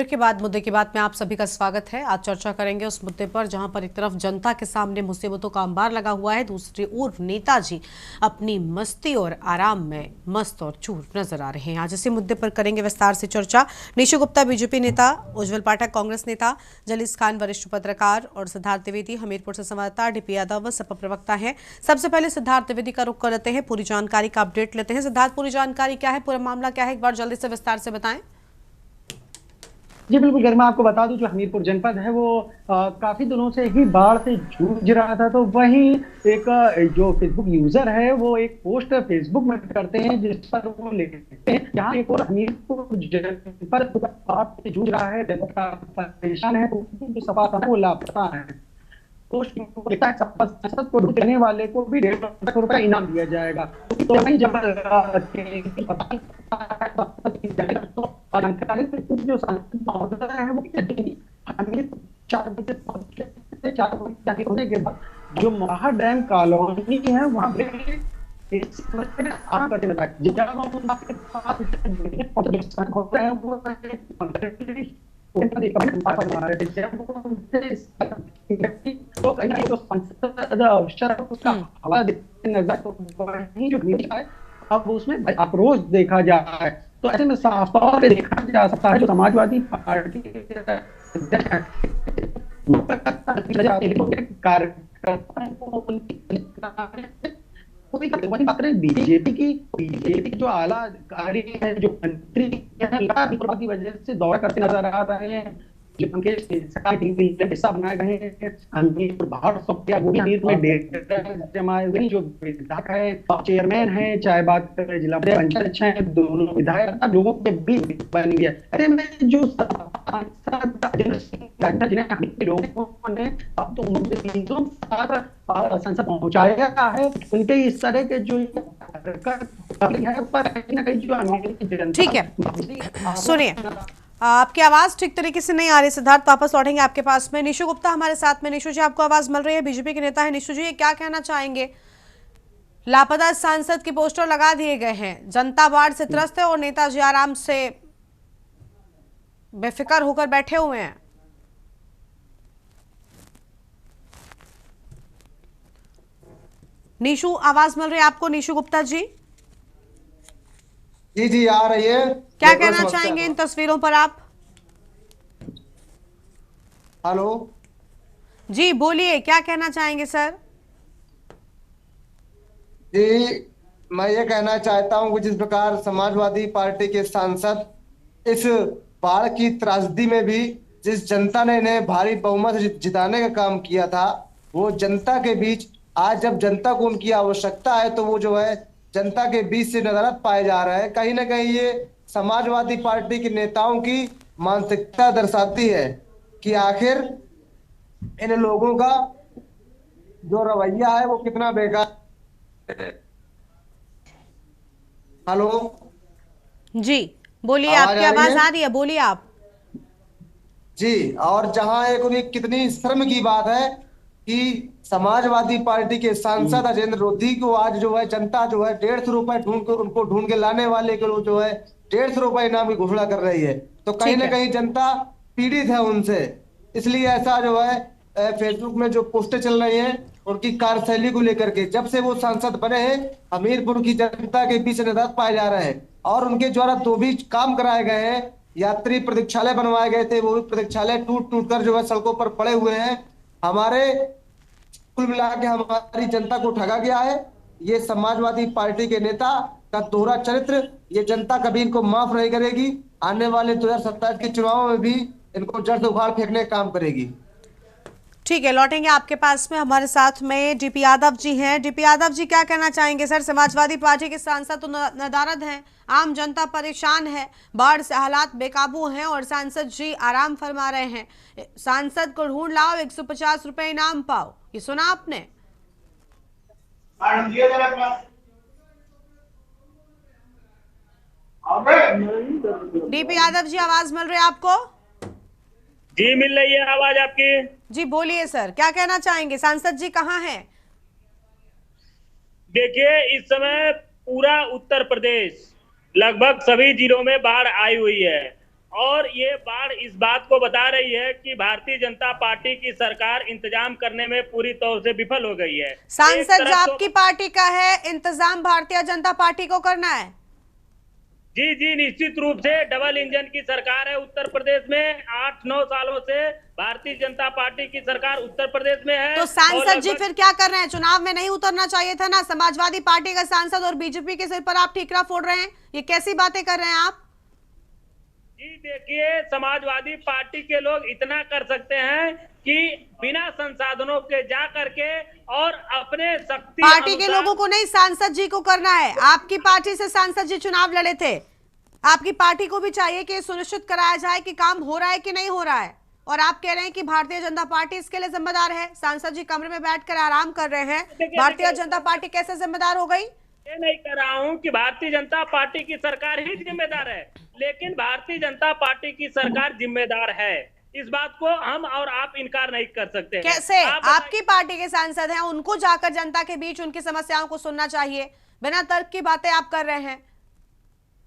Break के बाद मुद्दे की बात में आप सभी का स्वागत है। आज चर्चा करेंगे उस मुद्दे पर जहां पर एक तरफ जनता के सामने मुसीबतों का अंबार लगा हुआ है, दूसरी ओर नेताजी अपनी मस्ती और आराम में मस्त और चूर नजर आ रहे हैं। आज इसी मुद्दे पर करेंगे विस्तार से चर्चा। निशु गुप्ता बीजेपी नेता, उज्जवल पाठक कांग्रेस नेता, जलीस खान वरिष्ठ पत्रकार और सिद्धार्थ द्विवेदी हमीरपुर से संवाददाता, डीपी यादव सपा प्रवक्ता है। सबसे पहले सिद्धार्थ द्विवेदी का रुख करते हैं, पूरी जानकारी का अपडेट लेते हैं। सिद्धार्थ, पूरी जानकारी क्या है, पूरा मामला क्या है, एक बार जल्दी से विस्तार से बताएं। जी बिल्कुल, अगर मैं आपको बता दूं, जो हमीरपुर जनपद है वो काफी दिनों से ही बाढ़ से जूझ रहा था। तो वहीं एक जो फेसबुक यूजर है वो एक पोस्ट फेसबुक में करते हैं जिस पर वो लिखते हैं, यहाँ एक और हमीरपुर जनपद बाढ़ से जूझ रहा है, जनता परेशान है, तो जो सपा था वो लापता है। पोस्ट लिखता है, सपा सांसद को ढूंढने वाले को भी 1.5 लाख रुपए इनाम दिया जाएगा। तो वहीं जब जो सांसद महोदय है वो हमें 4 बजे पहुंचे थे। 4 बजे जाके होने के बाद जो महा डैम कॉलोनी है वहां पे आराम करते लगा। जब हम आपके पास होता है वो तो कहीं तो संसद उसका हवा देते नजर, तो वही जो मीडिया है अब उसमें आक्रोश देखा जा रहा है। तो ऐसे में साफ तौर पे देखा जा सकता है जो समाजवादी पार्टी बीजेपी की जो आला अधिकारी है, जो मंत्री की वजह से दौरा करते नजर आ रहे हैं, जो उनके हिस्सा बनाए गए हैं। हमीरपुर बाहर सोफिया वो भी में डेढ़ जमाए हुए जो विधायक है, चेयरमैन है, चाहे बात करें जिला पंचायत अच्छा है, दोनों विधायक लोगों के बीच बन गया। ऐसे में जो लोगों ने अब तो उनके संसद पहुंचाया है, उनके इस तरह के जो है पर कहीं ना कहीं जो अमेरिकी जनता। ठीक है, सुनिए, आपकी आवाज ठीक तरीके से नहीं आ रही सिद्धार्थ, वापस लौटेंगे आपके पास में। निशु गुप्ता हमारे साथ में। निशु जी, आपको आवाज मिल रही है, बीजेपी के नेता है। निशु जी, ये क्या कहना चाहेंगे? लापता सांसद के पोस्टर लगा दिए गए हैं, जनता बाढ़ से त्रस्त है और नेताजी आराम से बेफिक्र होकर बैठे हुए हैं। निशु, आवाज मिल रही है आपको? निशु गुप्ता जी जी जी आ रही है। क्या कहना चाहेंगे इन तस्वीरों पर आप? हेलो जी बोलिए, क्या कहना चाहेंगे सर? जी, मैं ये कहना चाहता हूं कि जिस प्रकार समाजवादी पार्टी के सांसद इस बाढ़ की त्रासदी में भी जिस जनता ने इन्हें भारी बहुमत से जिताने का काम किया था, वो जनता के बीच आज जब जनता को उनकी आवश्यकता है तो वो जो है जनता के बीच से नजरत पाए जा रहा है। कहीं ना कहीं ये समाजवादी पार्टी के नेताओं की मानसिकता दर्शाती है कि आखिर इन लोगों का जो रवैया है वो कितना बेकार। हेलो जी बोलिए, आवाज आपकी आ रही आवाज है? आ रही है, बोलिए आप। जी, और जहां एक उन्हें कितनी शर्म की बात है कि समाजवादी पार्टी के सांसद अजेंद्र रोधी को आज जो है जनता जो है 150 रुपए ढूंढ कर उनको ढूंढ के लाने वाले को जो है 150 रुपए इनाम की घोषणा कर रही है। तो कहीं ठीक ना है, कहीं जनता पीड़ित है उनसे, इसलिए ऐसा जो है फेसबुक में जो पोस्टें चल रही हैं उनकी कार्यशैली को लेकर के, जब से वो सांसद बने हैं हमीरपुर की जनता के बीच निजात पाए जा रहे हैं और उनके द्वारा दो भी काम कराए गए हैं। यात्री प्रतीक्षालय बनवाए गए थे, वो भी प्रतीक्षालय टूट टूट कर जो है सड़कों पर पड़े हुए हैं। हमारे कुल मिला के हमारी जनता को ठगा गया है। ये समाजवादी पार्टी के नेता का दोहरा चरित्र, ये जनता कभी इनको माफ नहीं करेगी। आने वाले 2027 के चुनावों में भी इनको जड़ से उखाड़ फेंकने का काम करेगी। ठीक है, लौटेंगे आपके पास में। हमारे साथ में डीपी यादव जी हैं। डीपी यादव जी, क्या कहना चाहेंगे सर? समाजवादी पार्टी के सांसद तो नदारद हैं, आम जनता परेशान है, बाढ़ से हालात बेकाबू हैं और सांसद जी आराम फरमा रहे हैं। सांसद को ढूंढ लाओ, 150 रुपए इनाम पाओ, ये सुना आपने? डीपी यादव जी, आवाज मिल रही है आपको? जी मिल रही है आवाज आपकी। जी बोलिए सर, क्या कहना चाहेंगे? सांसद जी कहाँ हैं? देखिए, इस समय पूरा उत्तर प्रदेश लगभग सभी जिलों में बाढ़ आई हुई है और ये बाढ़ इस बात को बता रही है कि भारतीय जनता पार्टी की सरकार इंतजाम करने में पूरी तौर से विफल हो गई है। सांसद जो आपकी पार्टी का है, इंतजाम भारतीय जनता पार्टी को करना है। जी जी, निश्चित रूप से डबल इंजन की सरकार है उत्तर प्रदेश में। 8-9 सालों से भारतीय जनता पार्टी की सरकार उत्तर प्रदेश में है। तो सांसद जी फिर क्या कर रहे हैं? चुनाव में नहीं उतरना चाहिए था ना? समाजवादी पार्टी का सांसद और बीजेपी के सिर पर आप ठीकरा फोड़ रहे हैं, ये कैसी बातें कर रहे हैं आप? जी देखिए, समाजवादी पार्टी के लोग इतना कर सकते हैं कि बिना संसाधनों के जा करके और अपने शक्ति पार्टी के लोगों को नहीं, सांसद जी को करना है। आपकी पार्टी से सांसद जी चुनाव लड़े थे, आपकी पार्टी को भी चाहिए कि सुनिश्चित कराया जाए कि काम हो रहा है कि नहीं हो रहा है। और आप कह रहे हैं कि भारतीय जनता पार्टी इसके लिए जिम्मेदार है। सांसद जी कमरे में बैठकर आराम कर रहे हैं, भारतीय जनता पार्टी कैसे जिम्मेदार हो गई? ये नहीं कर रहा हूं कि भारतीय जनता पार्टी की सरकार ही जिम्मेदार है, लेकिन भारतीय जनता पार्टी की सरकार जिम्मेदार है, इस बात को हम और आप इनकार नहीं कर सकते। कैसे? आपकी पार्टी के सांसद हैं, उनको जाकर जनता के बीच उनकी समस्याओं को सुनना चाहिए। बिना तर्क की बातें आप कर रहे हैं।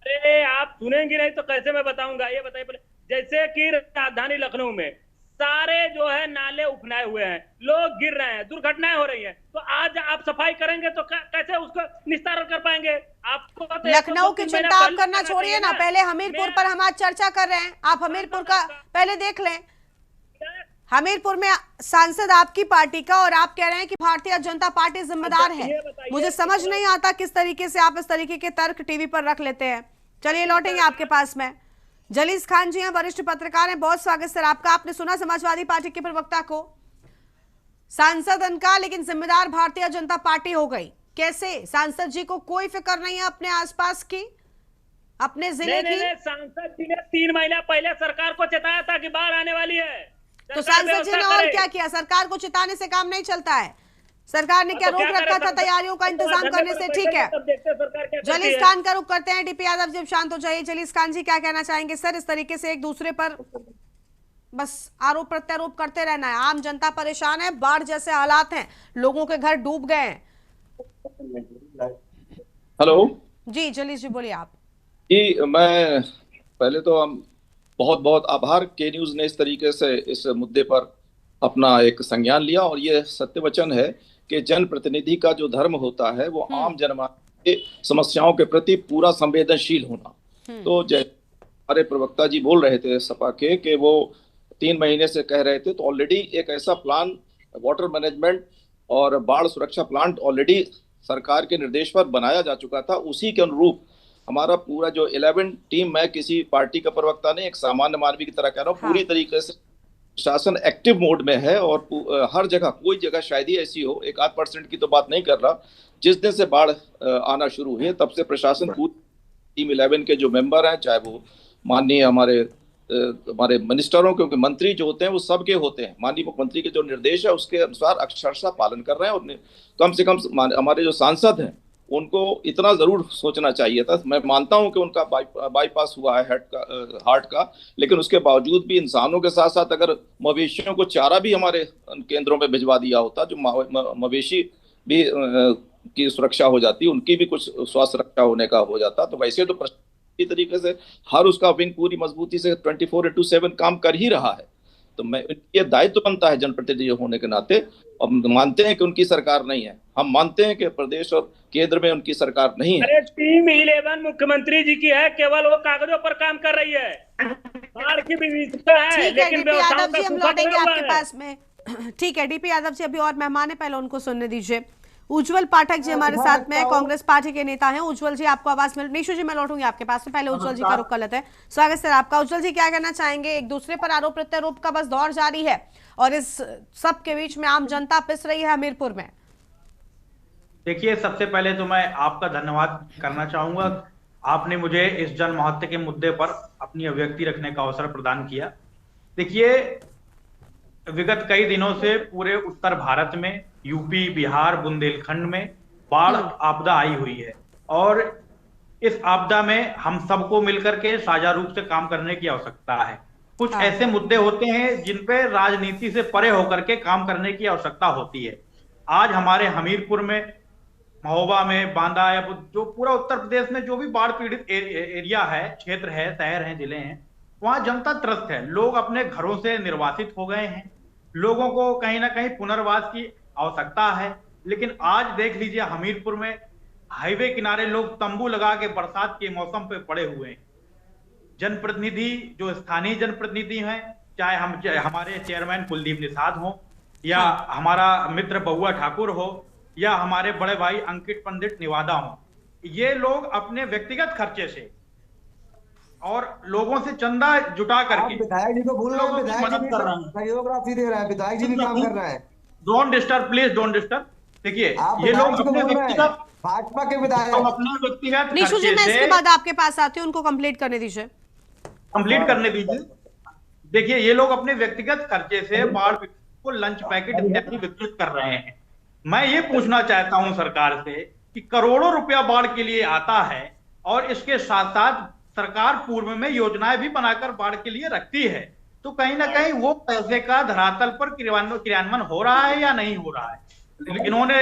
अरे आप सुनेंगे नहीं तो कैसे मैं बताऊंगा, ये बताइए पहले। जैसे कि राजधानी लखनऊ में सारे जो है नाले उफनाए हुए हैं, लोग गिर रहे हैं, दुर्घटनाएं हो रही हैं, तो आज आप सफाई करेंगे तो कैसे उसको निस्तारण कर पाएंगे? आपको तो लखनऊ की चिंता आप करना छोड़िए ना, पहले हमीरपुर पर हम आज चर्चा कर रहे हैं। आप हमीरपुर का पहले देख लें। हमीरपुर में सांसद आपकी पार्टी का और आप कह रहे हैं कि भारतीय जनता पार्टी जिम्मेदार है। मुझे समझ नहीं आता किस तरीके से आप इस तरीके के तर्क टीवी पर रख लेते हैं। चलिए लौटेंगे आपके पास में। जलीस खान जी हैं, वरिष्ठ पत्रकार हैं, बहुत स्वागत सर आपका। आपने सुना समाजवादी पार्टी के प्रवक्ता को, सांसद उनका लेकिन जिम्मेदार भारतीय जनता पार्टी हो गई। कैसे? सांसद जी को कोई फिक्र नहीं है अपने आसपास की, अपने जिले की? सांसद जी ने 3 महीना पहले सरकार को चेताया था कि बाढ़ आने वाली है। तो सांसद जी ने और क्या किया? सरकार को चिताने से काम नहीं चलता है। सरकार ने क्या रोक रखा था तैयारियों का इंतजाम करने से? ठीक है, जलीस खान का रुख करते हैं। डीपी यादव जी शांत हो जाइए। जलीस खान जी क्या कहना चाहेंगे सर? इस तरीके से एक दूसरे पर बस आरोप प्रत्यारोप करते रहना है। आम जनता परेशान है, बाढ़ जैसे हालात हैं, लोगों के घर डूब गए हैं। हेलो जी जलीस जी बोलिए आप। जी, मैं पहले तो हम बहुत बहुत आभार के न्यूज ने इस तरीके से इस मुद्दे पर अपना एक संज्ञान लिया। और ये सत्य वचन है कि जनप्रतिनिधि का जो धर्म होता है वो आम जनमानस के समस्याओं के प्रति पूरा संवेदनशील होना। तो जैसे हमारे प्रवक्ता जी बोल रहे थे सपा के कि वो 3 महीने से कह रहे थे, तो ऑलरेडी एक ऐसा प्लान वाटर मैनेजमेंट और बाढ़ सुरक्षा प्लान ऑलरेडी सरकार के निर्देश पर बनाया जा चुका था। उसी के अनुरूप हमारा पूरा जो 11 टीम, मैं किसी पार्टी का प्रवक्ता नहीं, एक सामान्य मानवी की तरह कह रहा हूँ, पूरी तरीके से शासन एक्टिव मोड में है। और हर जगह, कोई जगह शायद ही ऐसी हो, 1-8% की तो बात नहीं कर रहा, जिस दिन से बाढ़ आना शुरू हुई तब से प्रशासन पूरी टीम 11 के जो मेंबर हैं, चाहे वो माननीय हमारे मिनिस्टरों, क्योंकि मंत्री जो होते हैं वो सबके होते हैं, माननीय मुख्यमंत्री के जो निर्देश है उसके अनुसार अक्षरशः पालन कर रहे हैं। और कम से कम हमारे जो सांसद हैं उनको इतना जरूर सोचना चाहिए था। मैं मानता हूं कि उनका बाईपास हुआ है हार्ट का, लेकिन उसके बावजूद भी इंसानों के साथ साथ अगर मवेशियों को चारा भी हमारे केंद्रों में भिजवा दिया होता, जो मवेशी भी की सुरक्षा हो जाती, उनकी भी कुछ स्वास्थ्य रक्षा होने का हो जाता। तो वैसे तो तरीके से हर उसका विंग पूरी मजबूती से 24/7 काम कर ही रहा है। तो मैं, ये दायित्व बनता है जनप्रतिनिधि होने के नाते। और मानते हैं कि उनकी सरकार नहीं है, हम मानते हैं कि प्रदेश और केंद्र में उनकी सरकार नहीं है। अरे टीम 11 मुख्यमंत्री जी की है, केवल वो कागजों पर काम कर रही है। बाढ़ की भी विविधता है, लेकिन व्यवस्थाओं का हम लौटेंगे आपके पास में। ठीक है, डीपी यादव जी अभी और मेहमान है, पहले उनको सुनने दीजिए। उज्जवल पाठक जी हमारे साथ में, कांग्रेस पार्टी के नेता हैं। उज्जवल जी आपको आवाज मिल, निशु जी मैं लौटूंगी आपके पास में, पहले उज्जवल जी का रुख कर लेते हैं। स्वागत सर आपका। उज्जवल जी क्या कहना चाहेंगे? एक दूसरे पर आरोप प्रत्यारोप का बस दौर जारी है और इस सब के बीच में आम जनता पिस रही है हमीरपुर में। देखिए, सबसे पहले तो मैं आपका धन्यवाद करना चाहूंगा। आपने मुझे इस जन महत्व के मुद्दे पर अपनी अभिव्यक्ति रखने का अवसर प्रदान किया। देखिए, विगत कई दिनों से पूरे उत्तर भारत में, यूपी, बिहार, बुंदेलखंड में बाढ़ आपदा आई हुई है और इस आपदा में हम सबको मिलकर के साझा रूप से काम करने की आवश्यकता है। कुछ ऐसे मुद्दे होते हैं जिन पे राजनीति से परे होकर के काम करने की आवश्यकता होती है। आज हमारे हमीरपुर में, महोबा में, बांदा या जो पूरा उत्तर प्रदेश में जो भी बाढ़ पीड़ित एरिया है, क्षेत्र है, शहर हैं, जिले हैं, वहां जनता त्रस्त है, लोग अपने घरों से निर्वासित हो गए हैं, लोगों को कहीं ना कहीं पुनर्वास की आवश्यकता है। लेकिन आज देख लीजिए हमीरपुर में हाईवे किनारे लोग तंबू लगा के बरसात के मौसम पे पड़े हुए हैं। जनप्रतिनिधि जो स्थानीय जनप्रतिनिधि हैं, चाहे हमारे चेयरमैन कुलदीप निषाद हो, या हमारा मित्र बउआ ठाकुर हो, या हमारे बड़े भाई अंकित पंडित निवादा हो, ये लोग अपने व्यक्तिगत खर्चे से और लोगों से चंदा जुटा करके विधायक जी को भूल रहे हैं, विधायक जी मदद भी कर रहे हैं। सहयोग राशि दे रहे हैं, विधायक जी भी काम कर रहे हैं। Don't disturb, please don't disturb. देखिए आप ये लोग विधायक जी को अपने बोल रहे हैं, व्यक्तिगत भाजपा के तो विधायक अपने व्यक्तिगत निशु जी, खर्चे मैं इसके से बाद आपके पास आती हूँ, उनको कंप्लीट करने दीजिए। कंप्लीट करने दीजिए। देखिए ये लोग अपने व्यक्तिगत खर्चे से बाढ़ को लंच पैकेट इत्यादि वितरित कर रहे हैं। मैं ये पूछना चाहता हूं सरकार से कि करोड़ों रुपया बाढ़ के लिए आता है और इसके साथ साथ सरकार पूर्व में योजनाएं भी बनाकर बाढ़ के लिए रखती है, तो कहीं ना कहीं वो पैसे का धरातल पर क्रियान्वयन हो रहा है या नहीं हो रहा है। इन्होंने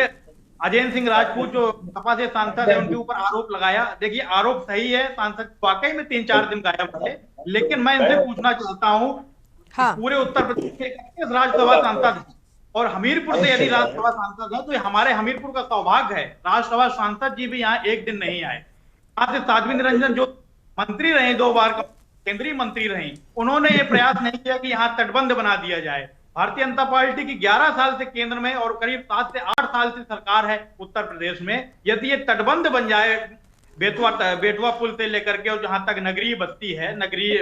अजय सिंह राजपूत जो सपा से सांसद है उनके ऊपर आरोप लगाया। देखिए आरोप सही है, सांसद वाकई में 3-4 दिन गायब थे, लेकिन मैं इनसे पूछना चाहता हूं पूरे उत्तर प्रदेश के 31 राज्यसभा सांसद हैं और हमीरपुर से यदि राज्यसभा सांसद है तो हमारे हमीरपुर का सौभाग्य है। राज्यसभा सांसद जी भी यहाँ एक दिन नहीं आए। यहाँ से साध्वी निरंजन जो मंत्री रहे, 2 बार केंद्रीय मंत्री रही, उन्होंने ये प्रयास नहीं किया कि यहाँ तटबंध बना दिया जाए। भारतीय जनता पार्टी की 11 साल से केंद्र में और करीब 7 से 8 साल से सरकार है उत्तर प्रदेश में। यदि ये तटबंध बन जाए बेतवा पुल से लेकर के और जहां तक नगरीय बस्ती है, नगरीय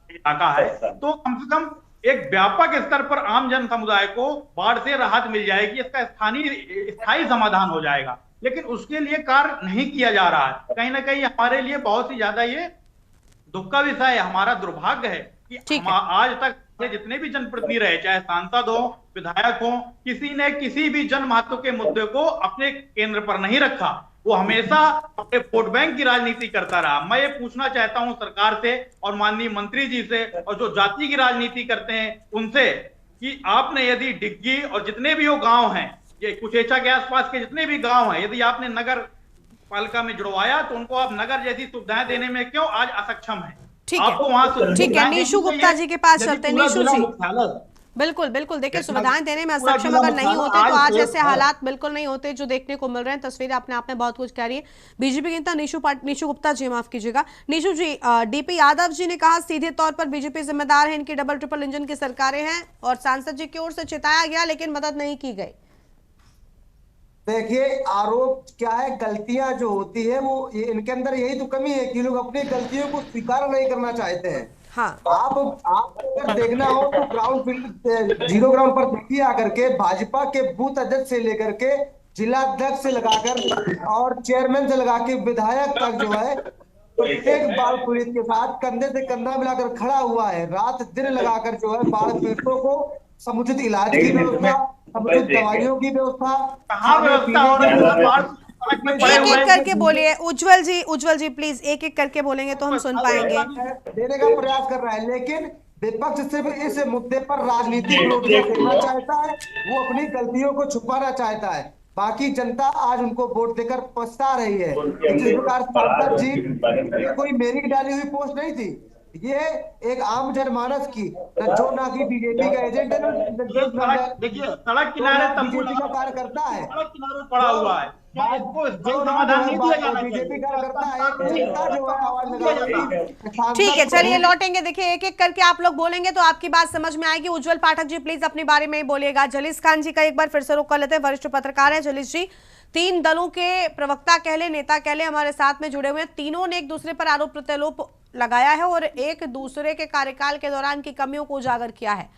इलाका है, तो कम से कम एक व्यापक स्तर पर आम जन समुदाय को बाढ़ से राहत मिल जाएगी, इसका स्थायी समाधान हो जाएगा। लेकिन उसके लिए कार्य नहीं किया जा रहा है। कहीं ना कहीं हमारे लिए बहुत ही ज्यादा ये दुख का विषय है, हमारा दुर्भाग्य है कि आज तक जितने भी जनप्रतिनिधि रहे, चाहे सांसद हो, विधायक हो, किसी ने किसी भी जन महत्व के मुद्दे को अपने केंद्र पर नहीं रखा। वो हमेशा अपने वोट बैंक की राजनीति करता रहा। मैं ये पूछना चाहता हूं सरकार से और माननीय मंत्री जी से और जो जाति की राजनीति करते हैं उनसे कि आपने यदि डिग्गी और जितने भी वो गांव हैं, ये कुचेचा के आसपास के जितने भी गांव हैं, यदि आपने नगर पालिका में जुड़वाया तो उनको आप नगर जैसी सुविधाएं देने में क्यों आज असक्षम है? ठीक है, निशु गुप्ता जी के पास चलते हैं। निशु जी, बिल्कुल बिल्कुल, देखिए सुविधाएं देने में अक्षम अगर नहीं होते तो आज ऐसे हालात बिल्कुल नहीं होते जो देखने को मिल रहे हैं। तस्वीरें अपने आप में बहुत कुछ कह रही है। बीजेपी के नेता निशु गुप्ता जी, माफ कीजिएगा, निशु जी, डीपी यादव जी ने कहा सीधे तौर पर बीजेपी जिम्मेदार है, इनकी डबल ट्रिपल इंजन की सरकारें हैं और सांसद जी की ओर से चिताया गया लेकिन मदद नहीं की गई। देखिए आरोप क्या है, गलतियां जो होती है वो इनके अंदर यही तो कमी है कि लोग अपनी गलतियों को स्वीकार नहीं करना चाहते हैं। हाँ। आप अगर देखना हो तो ग्राउंड फील्ड, जीरो ग्राउंड पर देखिए आकर के भाजपा के बूथ अध्यक्ष से लेकर के जिला अध्यक्ष से लगाकर और चेयरमैन से लगा के विधायक तक जो है तो एक बाढ़ पीड़ित के साथ कंधे से कंधा मिलाकर खड़ा हुआ है। रात दिन लगाकर जो है बाढ़ पीड़ितों को समुचित इलाज की व्यवस्था, समुचित दवाइयों की व्यवस्था, एक एक करके बोलिए उज्जवल जी प्लीज, एक एक करके बोलेंगे तो हम सुन पाएंगे। देने का प्रयास कर रहा है, लेकिन विपक्ष सिर्फ इस मुद्दे पर राजनीतिक विरोध देखना चाहता है, वो अपनी गलतियों को छुपाना चाहता है। बाकी जनता आज उनको वोट देकर पछता रही है। जिस प्रकार सांसद जी, कोई मेरी डाली हुई पोस्ट नहीं थी, ये एक आम जनमानस की, जो ना कि बीजेपी का एजेंट है, देखिए सड़क किनारे बीजेपी का कार्य करता है, सड़क किनारे पड़ा हुआ है, बीजेपी कार्य करता है। ठीक है, चलिए लौटेंगे। देखिए एक एक करके आप लोग बोलेंगे तो आपकी बात समझ में आएगी। उज्जवल पाठक जी प्लीज अपने बारे में बोलिएगा। जलीस खान जी का एक बार फिर से रुख कर लेते हैं, वरिष्ठ पत्रकार है जलीस जी। 3 दलों के प्रवक्ता कह ले, नेता कह ले, हमारे साथ में जुड़े हुए हैं। तीनों ने एक दूसरे पर आरोप प्रत्यारोप लगाया है और एक दूसरे के कार्यकाल के दौरान की कमियों को उजागर किया है।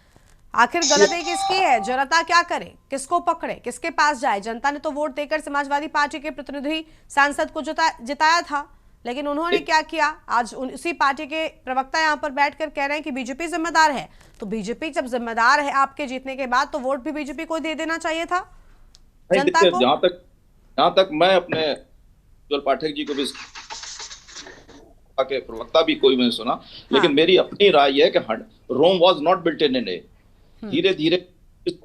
आखिर गलती किसकी है? जनता क्या करे, किसको पकड़े, किसके पास जाए? जनता ने तो वोट देकर समाजवादी पार्टी के प्रतिनिधि सांसद को जिताया था, लेकिन उन्होंने क्या किया? आज उसी पार्टी के प्रवक्ता यहाँ पर बैठकर कह रहे हैं कि बीजेपी जिम्मेदार है। तो बीजेपी जब जिम्मेदार है आपके जीतने के बाद, तो वोट भी बीजेपी को दे देना चाहिए था जनता को। जहां तक मैं अपने उज्जवल पाठक जी को भी के प्रवक्ता भी कोई मैंने सुना, लेकिन मेरी अपनी राय है कि Rome was not built in a day. धीरे धीरे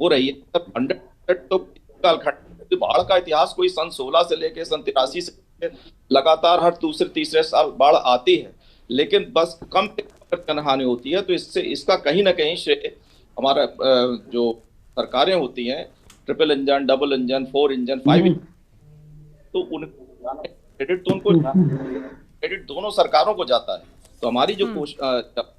हो रही है। 100 तो कालखंड बाढ़ का इतिहास कोई सन 16 से लेके सन 83 से लगातार हर दूसरे तीसरे साल बाढ़ आती है, लेकिन बस कम जनहानि होती है, तो इससे इसका कहीं ना कहीं श्रेय हमारा जो सरकारें होती हैं, triple engine, double engine, 4 engine, 5 engine, तो उन क्रेडिट तो उनको, क्रेडिट दोनों सरकारों को जाता है। तो हमारी जो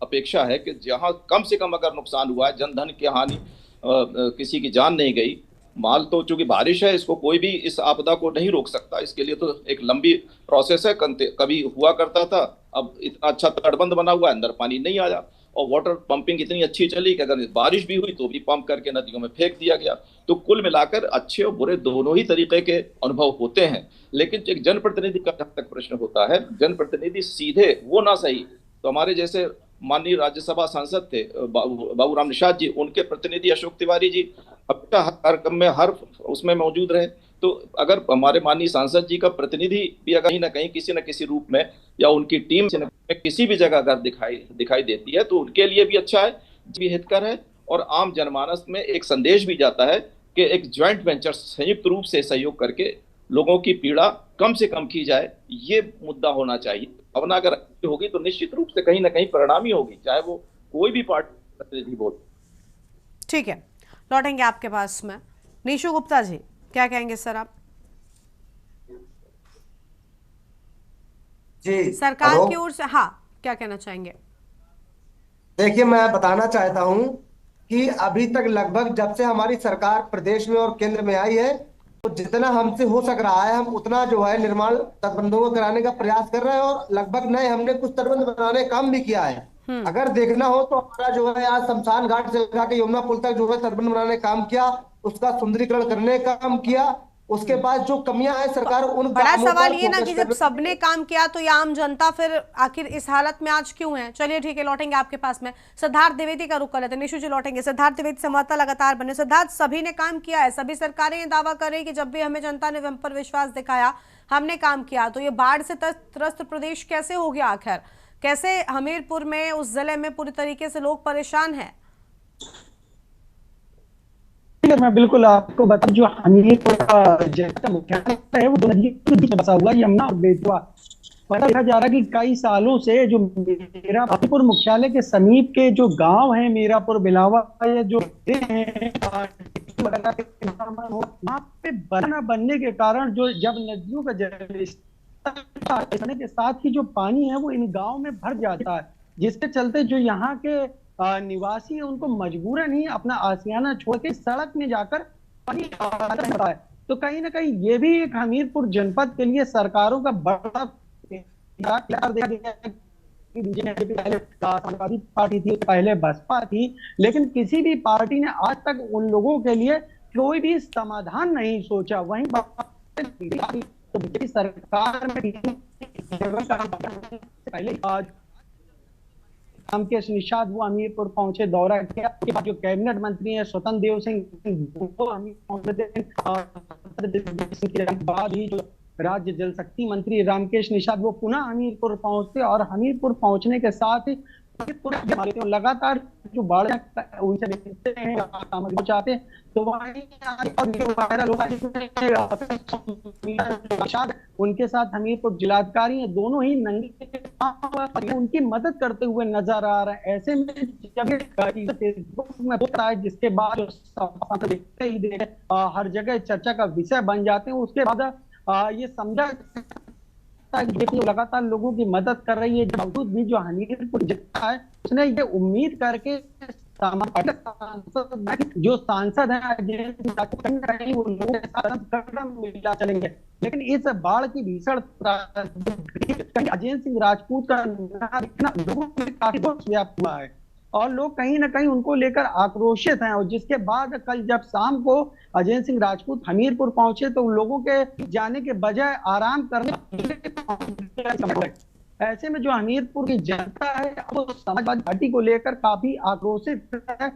अपेक्षा है कि जहां कम से कम अगर नुकसान हुआ है, जन धन की हानि, किसी की जान नहीं गई, माल तो चूंकि बारिश है, इसको कोई भी इस आपदा को नहीं रोक सकता, इसके लिए तो एक लंबी प्रोसेस है। कभी हुआ करता था, अब इतना अच्छा तटबंध बना हुआ है, अंदर पानी नहीं आया, और वाटर पंपिंग इतनी अच्छी चली कि अगर बारिश भी हुई तो भी पंप करके नदियों में फेंक दिया गया। तो कुल मिलाकर अच्छे और बुरे दोनों ही तरीके के अनुभव होते हैं। लेकिन एक जनप्रतिनिधि का जहां तक प्रश्न होता है, जनप्रतिनिधि सीधे वो ना सही, तो हमारे जैसे माननीय राज्यसभा सांसद थे बाबूराम निषाद जी, उनके प्रतिनिधि अशोक तिवारी जी अब हर क्रम में, हर उसमें मौजूद रहे। तो अगर हमारे माननीय सांसद जी का प्रतिनिधि भी अगर कहीं ना कहीं किसी न किसी रूप में, या उनकी टीम किसी भी जगह अगर दिखाई देती है, तो उनके लिए भी अच्छा है, भी हितकर है, और आम जनमानस में एक संदेश भी जाता है कि एक ज्वाइंट वेंचर संयुक्त रूप से सहयोग करके लोगों की पीड़ा कम से कम की जाए, ये मुद्दा होना चाहिए। भावना अगर अच्छी होगी तो निश्चित रूप से कहीं ना कहीं परिणामी होगी, चाहे वो कोई भी पार्टी प्रतिनिधि बोल। ठीक है, लौटेंगे आपके पास में। निशु गुप्ता जी, क्या कहेंगे सर आप? जी, सरकार की ओर से, हाँ, क्या कहना चाहेंगे? देखिए, मैं बताना चाहता हूं कि अभी तक लगभग जब से हमारी सरकार प्रदेश में और केंद्र में आई है, तो जितना हमसे हो सक रहा है, हम उतना जो है निर्माण तटबंधों को कराने का प्रयास कर रहे हैं, और लगभग नए हमने कुछ तटबंध बनाने का काम भी किया है। अगर देखना हो तो हमारा जो है आज शमशान घाट से लगा के यमुना पुल तक जो है तटबंध बनाने का काम किया, उसका सुंदरीकरण करने का काम किया। उसके बाद जो कमियां हैं सरकार उन बड़ा सवाल ये ना कि जब सबने काम किया तो ये आम जनता फिर आखिर इस हालत में आज क्यों है? चलिए ठीक है, लौटेंगे आपके पास में। सिद्धार्थ द्विवेदी का रुख कर लेते हैं। निशु जी लौटेंगे। सिद्धार्थ द्विवेदी संवाददाता लगातार बने। सिद्धार्थ, सभी ने काम किया है, सभी सरकारें ये दावा कर रही कि जब भी हमें जनता ने हम पर विश्वास दिखाया हमने काम किया, तो ये बाढ़ से त्रस्त प्रदेश कैसे हो गया आखिर? कैसे हमीरपुर में, उस जिले में पूरी तरीके से लोग परेशान हैं? मैं बिल्कुल आपको बता, जो हमीरपुर का मुख्यालय है वो नदियों के बीच में बसा हुआ यमुना और बेतवा। पता देखा जा रहा है कि कई सालों से जो मेरा हमीरपुर मुख्यालय के समीप के जो गांव है, मीरापुर, बिलावा, जो वहां पे बना बनने के कारण जो जब नदियों का जल स्तर के साथ ही जो पानी है वो इन गांव में भर जाता है, जिसके चलते जो यहाँ के निवासी है उनको मजबूरन ही अपना आशियाना छोड़ के सड़क में जाकर पानी आता है। तो कहीं ना कहीं ये भी एक हमीरपुर जनपद के लिए सरकारों का बड़ा पहले समाजवादी पार्टी थी, पहले बसपा थी, लेकिन किसी भी पार्टी ने आज तक उन लोगों के लिए कोई भी समाधान नहीं सोचा। वहीं तो सरकार में पहले आज रामकेश निषाद वो हमीरपुर पहुंचे, दौरा किया। के बाद जो कैबिनेट मंत्री है स्वतंत्र देव सिंह वो बाद ही जो राज्य जल शक्ति मंत्री रामकेश निषाद वो पुनः हमीरपुर पहुंचते, और हमीरपुर पहुंचने के साथ ही लगातार जो बाढ़ उनसे चाहते तो उनके साथ हमीरपुर जिलाधिकारी हैं, दोनों ही नंगे उनकी मदद करते हुए नजर आ रहे हैं। ऐसे में जब फेसबुक में होता है, जिसके बाद देखते ही देखते हर जगह चर्चा का विषय बन जाते हैं, उसके बाद ये समझा लगातार लोगों की मदद कर रही है। बावजूद भी जो हमीरपुर जनता है उसने ये उम्मीद करके जो सांसद है वो लोगों के साथ कदम मिला चलेंगे, लेकिन इस बाढ़ की भीषण अजय सिंह राजपूत का लोगों में काफी व्याप्त हुआ है, और लोग कहीं ना कहीं उनको लेकर आक्रोशित हैं। और जिसके बाद कल जब शाम को अजय सिंह राजपूत हमीरपुर पहुंचे तो लोगों के जाने के बजाय आराम करने, ऐसे में जो हमीरपुर की जनता है वो समाजवादी पार्टी को लेकर काफी आक्रोशित है।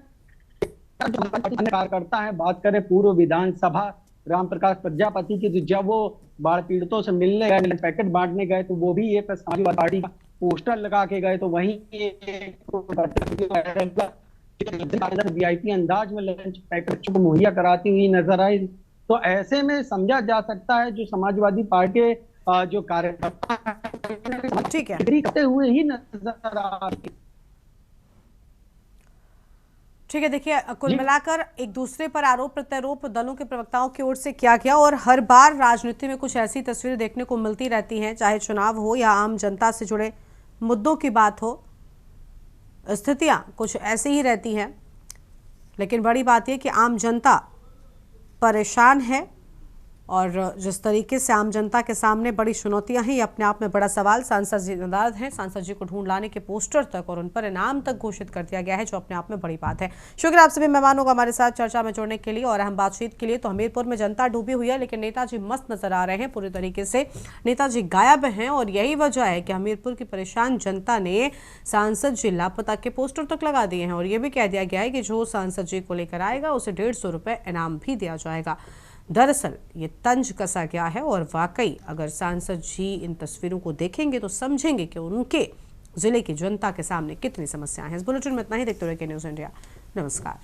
कार्यकर्ता है, बात करें पूर्व विधानसभा राम प्रकाश प्रजापति की, तो जब वो बाढ़ पीड़ितों से मिलने गए, पैकेट बांटने गए, तो वो भी एक समाजवादी पार्टी का पोस्टर लगा के गए। तो वहीं वीआईपी अंदाज में लंच पैकेट को मुहैया कराती हुई नजर आई। तो ऐसे में समझा जा सकता है जो समाजवादी पार्टी जो कार्यकर्ता ठीक है करते हुए ही नजर आ रही। ठीक है, देखिए कुल मिलाकर एक दूसरे पर आरोप प्रत्यारोप दलों के प्रवक्ताओं की ओर से किया गया और हर बार राजनीति में कुछ ऐसी तस्वीरें देखने को मिलती रहती हैं, चाहे चुनाव हो या आम जनता से जुड़े मुद्दों की बात हो, स्थितियां कुछ ऐसी ही रहती हैं। लेकिन बड़ी बात यह कि आम जनता परेशान है और जिस तरीके से आम जनता के सामने बड़ी चुनौतियां हैं, ये अपने आप में बड़ा सवाल। सांसद जी नाराज हैं, सांसद जी को ढूंढ लाने के पोस्टर तक और उन पर इनाम तक घोषित कर दिया गया है, जो अपने आप में बड़ी बात है। शुक्रिया आप सभी मेहमानों का हमारे साथ चर्चा में जुड़ने के लिए और अहम बातचीत के लिए। तो हमीरपुर में जनता डूबी हुई है, लेकिन नेताजी मस्त नजर आ रहे हैं पूरी तरीके से। नेताजी गायब हैं और यही वजह है कि हमीरपुर की परेशान जनता ने सांसद जी लापता के पोस्टर तक लगा दिए हैं और ये भी कह दिया गया है कि जो सांसद जी को लेकर आएगा उसे 150 रुपये इनाम भी दिया जाएगा। दरअसल ये तंज कसा गया है और वाकई अगर सांसद जी इन तस्वीरों को देखेंगे तो समझेंगे कि उनके जिले की जनता के सामने कितनी समस्याएं हैं। इस बुलेटिन में इतना ही। देखते रहिए न्यूज़ इंडिया। नमस्कार।